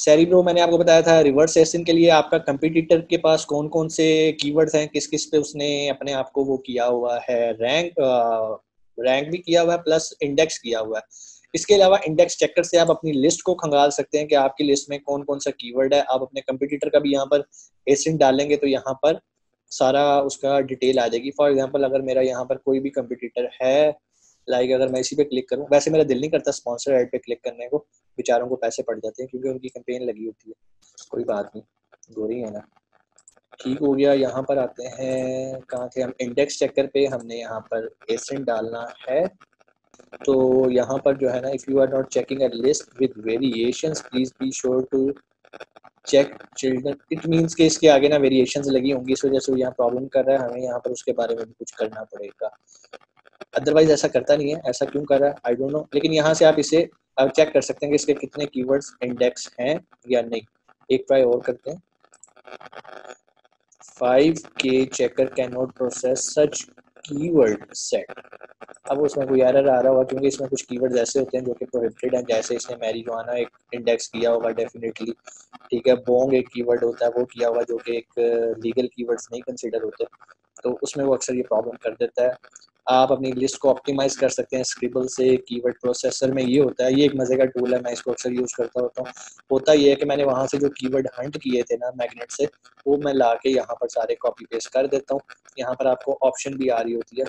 Cerebro मैंने आपको बताया था रिवर्स एसिन के लिए आपका कंपटीटर के पास कौन कौन से कीवर्ड्स हैं, किस किस पे उसने अपने आप को वो किया हुआ है, रैंक भी किया हुआ है प्लस इंडेक्स किया हुआ है। इसके अलावा इंडेक्स चेकर से आप अपनी लिस्ट को खंगाल सकते हैं कि आपकी लिस्ट में कौन कौन सा कीवर्ड है। आप अपने कंपटीटर का भी यहाँ पर एसिन डालेंगे तो यहाँ पर सारा उसका डिटेल आ जाएगी। फॉर एग्जांपल अगर मेरा यहाँ पर कोई भी कंपटीटर है, लाइक अगर मैं इसी पे क्लिक करूँ, वैसे मेरा दिल नहीं करता स्पॉन्सर ऐड पे क्लिक करने को, बेचारों को पैसे पड़ जाते हैं क्योंकि उनकी कैंपेन लगी होती है। कोई बात नहीं, गोरी है ना, ठीक हो गया। यहाँ पर आते हैं, कहाँ थे हम, इंडेक्स चेकर पे हमने यहाँ पर एसिन डालना है। तो यहाँ पर जो है ना, if you are not checking a list with variations please be sure to check children. It means कि इसके आगे ना वेरिएशंस लगी होंगी, इस वजह से वो यहाँ प्रॉब्लम कर रहा है, हमें यहाँ पर उसके बारे में भी कुछ करना पड़ेगा। अदरवाइज ऐसा करता नहीं है, ऐसा क्यों कर रहा है आई डोंट नो। लेकिन यहाँ से आप इसे अब चेक कर सकते हैं कि इसके कितने कीवर्ड्स इंडेक्स हैं या नहीं। एक ट्राई और करते हैं। 5K checker can not process such keyword set. अब उसमें कोई एरर आ रहा होगा क्योंकि इसमें कुछ कीवर्ड्स ऐसे होते हैं जो कि प्रोहिबिटेड हैं, जैसे इसने मैरिजुआना एक इंडेक्स किया होगा डेफिनेटली, ठीक है। बोंग एक कीवर्ड होता है वो किया होगा जो कि एक लीगल कीवर्ड्स नहीं कंसिडर होते, तो उसमें वो अक्सर ये प्रॉब्लम कर देता है। आप अपनी लिस्ट को ऑप्टिमाइज कर सकते हैं स्क्रिबल से। कीवर्ड प्रोसेसर में ये होता है, ये एक मजे का टूल है, मैं इसको अक्सर यूज करता होता हूँ। होता ये है कि मैंने वहां से जो कीवर्ड हंट किए थे ना मैग्नेट से, वो मैं ला के यहाँ पर सारे कॉपी पेस्ट कर देता हूँ। यहाँ पर आपको ऑप्शन भी आ रही होती है,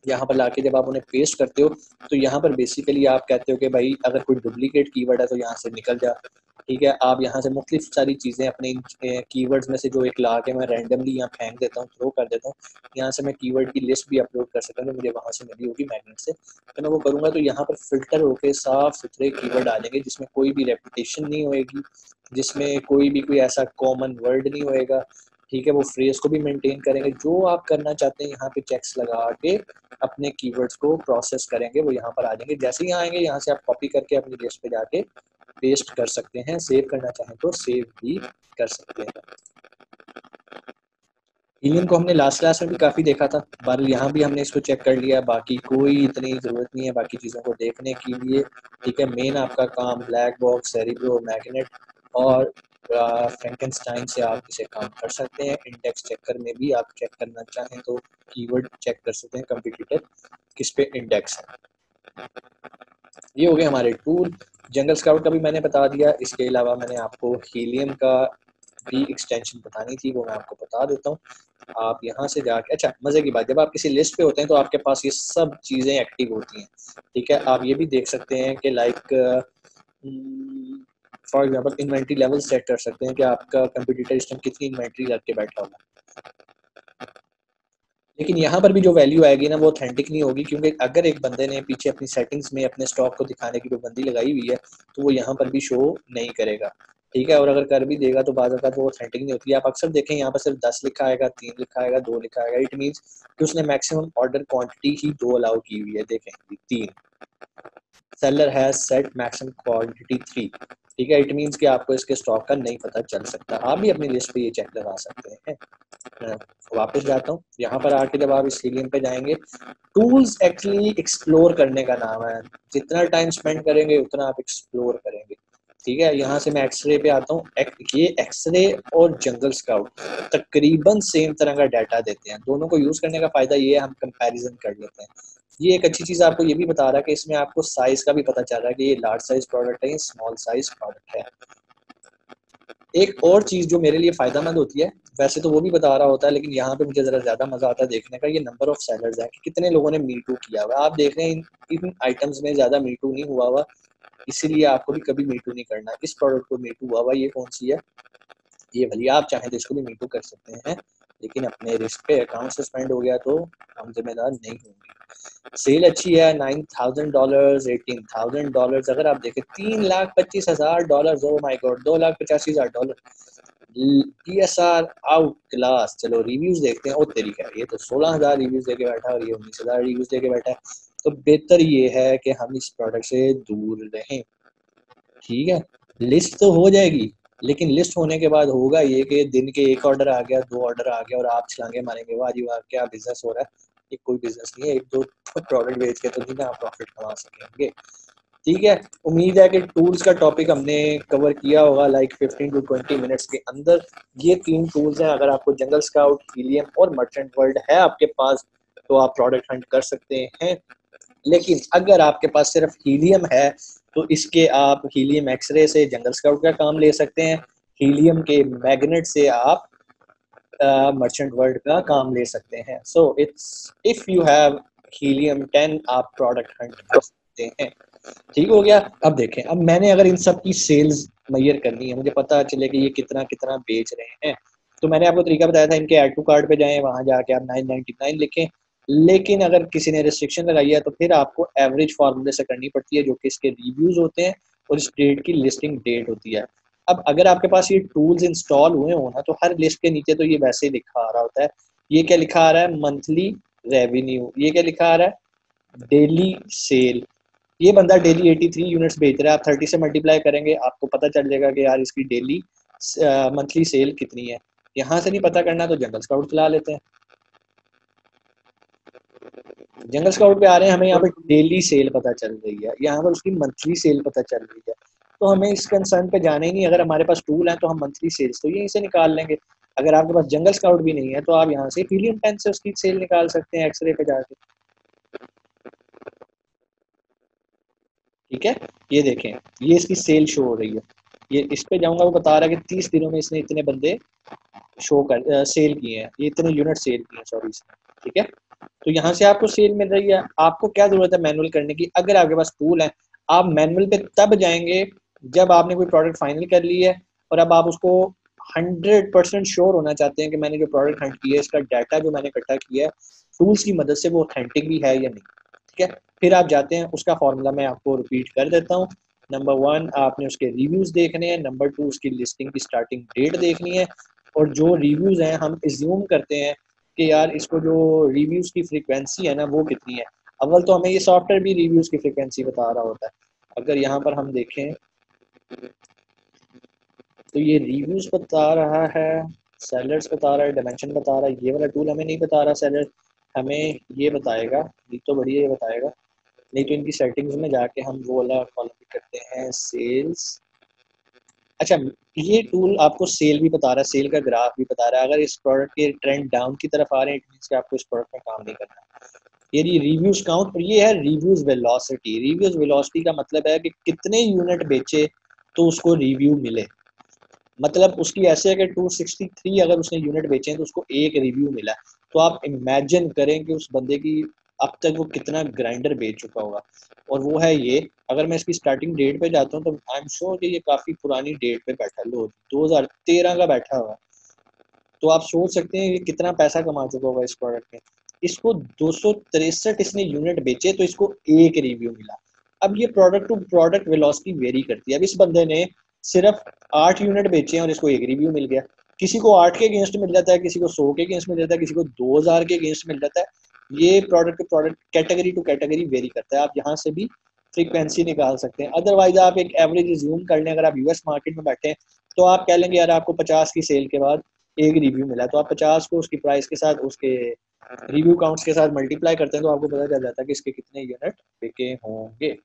यहाँ पर लाके जब आप उन्हें पेस्ट करते हो तो यहाँ पर बेसिकली आप कहते हो कि भाई अगर कोई डुप्लीकेट कीवर्ड है तो यहाँ से निकल जा, ठीक है। आप यहाँ से मुख्तलिफ सारी चीज़ें अपने कीवर्ड्स में से जो एक ला के मैं रैंडमली यहाँ फेंक देता हूँ, थ्रो कर देता हूँ। यहाँ से मैं कीवर्ड की लिस्ट भी अपलोड कर सकता हूँ जो मुझे वहाँ से मिली होगी मैग्नेट से, तो मैं वो करूँगा तो यहाँ पर फिल्टर होके साफ सुथरे कीवर्ड आ जाएंगे जिसमें कोई भी रेपुटेशन नहीं होएगी, जिसमें कोई ऐसा कॉमन वर्ड नहीं होएगा, ठीक है। वो फ्रेज को भी मेंटेन करेंगे। जो आप करना चाहते हैं यहाँ पे चेक्स लगा के अपने कीवर्ड्स को प्रोसेस करेंगे, वो यहाँ पर आ जाएंगे। जैसे ही आएंगे यहाँ से आप कॉपी करके अपनी लिस्ट पे जाके पेस्ट कर सकते हैं। सेव करना चाहें तो सेव भी कर सकते हैं। हीलियम को हमने लास्ट क्लास में भी काफ़ी देखा था, पर यहाँ भी हमने इसको चेक कर लिया। बाकी कोई इतनी ज़रूरत नहीं है बाकी चीज़ों को देखने के लिए, ठीक है। मेन आपका काम ब्लैक बॉक्स, सेरिब्रो, मैग्नेट और फ्रैंकेनस्टाइन से आप इसे काम कर सकते हैं। इंडेक्स चेकर में भी आप चेक करना चाहें तो कीवर्ड चेक कर सकते हैं कंपटीटर किस पे इंडेक्स है। ये हो गए हमारे टूल। जंगल स्काउट का भी मैंने बता दिया। इसके अलावा मैंने आपको हीलियम का भी एक्सटेंशन बतानी थी, वो मैं आपको बता देता हूँ। आप यहाँ से जाके, अच्छा मजे की बात, जब आप किसी लिस्ट पे होते हैं तो आपके पास ये सब चीजें एक्टिव होती हैं, ठीक है। आप ये भी देख सकते हैं कि like for example inventory level set कर सकते हैं कि आपका कंप्यूटर सिस्टम कितनी इन्वेंट्री रख के बैठा हुआ है। लेकिन यहाँ पर भी जो वैल्यू आएगी ना वो ऑथेंटिक नहीं होगी, क्योंकि अगर एक बंदे ने पीछे अपनी सेटिंग्स में अपने स्टॉक को दिखाने की पाबंदी लगाई हुई है तो वो यहाँ पर भी शो नहीं करेगा, ठीक है। और अगर कर भी देगा तो बाज़ औक़ात वो ऑथेंटिक नहीं होती है। आप अक्सर देखें यहाँ पर सिर्फ 10 लिखा आएगा, 3 लिखा आएगा, 2 लिखा आएगा। इट मीन्स कि उसने मैक्सिमम ऑर्डर क्वांटिटी ही 2 अलाउ की हुई है। देखें 3, seller has set maximum quantity 3, ठीक है। इट मीन्स कि आपको इसके स्टॉक का नहीं पता चल सकता। आप भी अपनी लिस्ट पे ये चेक लगा सकते हैं। वापस जाता हूँ, यहाँ पर आके जब आप इस हीलियम पे जाएंगे, टूल्स एक्चुअली एक्सप्लोर करने का नाम है। जितना टाइम स्पेंड करेंगे उतना आप एक्सप्लोर करेंगे, ठीक है। यहाँ से मैं एक्सरे पे आता हूँ। ये एक्सरे और जंगल स्काउट तकरीबन सेम तरह का डाटा देते हैं। दोनों को यूज करने का फायदा ये है, हम कंपैरिजन कर लेते हैं। ये एक अच्छी चीज आपको ये भी बता रहा है कि इसमें आपको साइज का भी पता चल रहा है कि ये लार्ज साइज प्रोडक्ट है, ये स्मॉल साइज प्रोडक्ट है। एक और चीज जो मेरे लिए फायदामंद होती है, वैसे तो वो भी बता रहा होता है लेकिन यहाँ पे मुझे जरा ज्यादा मजा आता है देखने का, ये नंबर ऑफ सेलर्स है कि कितने लोगों ने मी टू किया हुआ है। आप देख रहे हैं इन आइटम्स में ज्यादा मी टू नहीं हुआ हुआ, इसीलिए आपको भी कभी मी टू नहीं करना। इस प्रोडक्ट को मी टू हुआ हुआ, ये कौन सी है, ये भले आप चाहें तो इसको भी मी टू कर सकते हैं, लेकिन अपने रिस्क पे अकाउंट सस्पेंड हो गया तो हम जिम्मेदार नहीं होंगे। सेल अच्छी है, $9,000, $18,000। अगर आप देखें $3,25,000, oh my God, $2,85,000। PSR out class. चलो रिव्यूज देखते हैं। ओ तेरी खैर, ये तो 16,000 रिव्यूज देके बैठा है और ये 19,000 रिव्यूज देके बैठा है। तो बेहतर ये है कि हम इस प्रोडक्ट से दूर रहें, ठीक है। लिस्ट तो हो जाएगी, लेकिन लिस्ट होने के बाद होगा ये कि दिन के 1 ऑर्डर आ गया, 2 ऑर्डर आ गया और आप छलांगे मारेंगे, वाह जी वाह क्या बिजनेस हो रहा है। ये कोई बिजनेस नहीं है। 1-2 प्रोडक्ट बेच के तो नहीं ना आप प्रॉफिट कमा सकेंगे। ठीक है, उम्मीद है कि टूल्स का टॉपिक हमने कवर किया होगा लाइक 15 टू 20 मिनट्स के अंदर। ये 3 टूल्स हैं, अगर आपको जंगल स्काउट, हीलियम और मर्चेंट वर्ल्ड है आपके पास तो आप प्रोडक्ट हंट कर सकते हैं। लेकिन अगर आपके पास सिर्फ हीलियम है तो इसके आप हीलियम एक्सरे से जंगल स्काउट का काम ले सकते हैं, हीलियम के मैग्नेट से आप मर्चेंट वर्ल्ड का काम ले सकते हैं। So it's if you have helium 10 आप प्रोडक्ट हंट कर सकते हैं। ठीक हो गया। अब देखें, अब मैंने अगर इन सब की सेल्स मैयर करनी है, मुझे पता चले कि ये कितना कितना बेच रहे हैं, तो मैंने आपको तरीका बताया था, इनके ऐड टू कार्ट पे जाएं, वहां जाके आप 999 लिखें। लेकिन अगर किसी ने रिस्ट्रिक्शन लगाई है तो फिर आपको एवरेज फार्मूले से करनी पड़ती है, जो कि इसके रिव्यूज होते हैं और इस डेट की लिस्टिंग डेट होती है। अब अगर आपके पास ये टूल्स इंस्टॉल हुए हो ना, तो हर लिस्ट के नीचे तो ये वैसे ही लिखा आ रहा होता है। ये क्या लिखा आ रहा है? Monthly revenue. ये क्या लिखा आ रहा है? Daily cell. ये बंदा डेली 83 यूनिट्स बेच रहा है, आप 30 से मल्टीप्लाई करेंगे आपको पता चल जाएगा कि यार इसकी डेली मंथली सेल कितनी है। यहाँ से नहीं पता करना तो जंगल स्काउट चला लेते हैं। जंगल स्काउट पे आ रहे हैं, हमें यहाँ पर डेली सेल पता चल रही है, यहाँ पर उसकी मंथली सेल पता चल रही है। तो हमें इस कंसर्न पे जाना ही नहीं, अगर हमारे पास टूल है तो हम मंथली सेल्स तो यहीं से निकाल लेंगे। अगर आपके पास जंगल स्काउट भी नहीं है तो आप यहाँ से हीलियम 10 से उसकी सेल निकाल सकते हैं एक्सरे पे जाके। ठीक है, ये देखें, ये इसकी सेल शो हो रही है। ये इस पे जाऊंगा, वो बता रहा है कि 30 दिनों में इसने इतने बंदे शो कर सेल किए हैं, ये इतने यूनिट सेल किए हैं, सॉरी इसने। ठीक है, तो यहाँ से आपको सेल मिल रही है। आपको क्या जरूरत है मैनुअल करने की? अगर आपके पास टूल है, आप मैनुअल पे तब जाएंगे जब आपने कोई प्रोडक्ट फाइनल कर ली है और अब आप उसको 100% श्योर होना चाहते हैं कि मैंने जो प्रोडक्ट हंट किया है, इसका डाटा जो मैंने इकट्ठा किया है टूल्स की मदद से, वो ऑथेंटिक भी है या नहीं। ठीक है, फिर आप जाते हैं, उसका फॉर्मूला मैं आपको रिपीट कर देता हूँ। नंबर 1 आपने उसके रिव्यूज देखने हैं, नंबर 2 उसकी लिस्टिंग की स्टार्टिंग डेट देखनी है, और जो रिव्यूज हैं हम एज्यूम करते हैं कि यार इसको जो रिव्यूज की फ्रीक्वेंसी है ना वो कितनी है। अव्वल तो हमें ये सॉफ्टवेयर भी रिव्यूज की फ्रीक्वेंसी बता रहा होता है। अगर यहाँ पर हम देखें तो ये रिव्यूज बता रहा है, सेलर्स बता रहा है, डायमेंशन बता रहा है। ये वाला टूल हमें नहीं बता रहा सेलर, हमें ये बताएगा, ये तो बढ़िया ये बताएगा। नहीं तो इनकी सेटिंग्स में जाके हम वो वाला कॉलम भी करते हैं, सेल्स। अच्छा, ये टूल आपको सेल भी बता रहा है, सेल का ग्राफ भी बता रहा है। अगर इस प्रोडक्ट के ट्रेंड डाउन की तरफ आ रहे हैं, इट मींस कि आपको इस प्रोडक्ट में काम नहीं करना। ये रिव्यूज काउंट, और ये है रिव्यूज वेलोसिटी। रिव्यूज वेलोसिटी का मतलब है कि कितने यूनिट बेचे तो उसको रिव्यू मिले। मतलब उसकी ऐसे है कि 263 अगर उसने यूनिट बेचे हैं तो उसको एक रिव्यू मिला। तो आप इमेजिन करें कि उस बंदे की अब तक वो कितना ग्राइंडर बेच चुका होगा। और वो है ये, अगर मैं इसकी स्टार्टिंग डेट पे जाता हूँ तो आई एम श्योर कि ये काफ़ी पुरानी डेट पे बैठा, लो 2013 का बैठा हुआ। तो आप सोच सकते हैं ये कितना पैसा कमा चुका होगा इस प्रोडक्ट में। इसको 263 इसने यूनिट बेचे तो इसको एक रिव्यू मिला। अब ये product to product velocity vary करती है। अब इस बंदे ने सिर्फ 8 यूनिट बेचे हैं और इसको एक रिव्यू मिल गया। किसी को 8 के अगेंस्ट मिल जाता है, किसी को 100 के अगेंस्ट मिल जाता है, किसी को 2000 के अगेंस्ट मिल जाता है। ये product to product, category to category vary करता है। आप यहाँ से भी फ्रीक्वेंसी निकाल सकते हैं। अदरवाइज आप एक एवरेज ज्यूम कर लें, अगर आप यूएस मार्केट में बैठे हैं तो आप कह लेंगे यार आपको 50 की सेल के बाद एक रिव्यू मिला, तो आप 50 को उसकी प्राइस के साथ, उसके रिव्यू काउंट्स के साथ मल्टीप्लाई करते हैं तो आपको पता चल जाता है कि इसके कितने यूनिट बिके होंगे।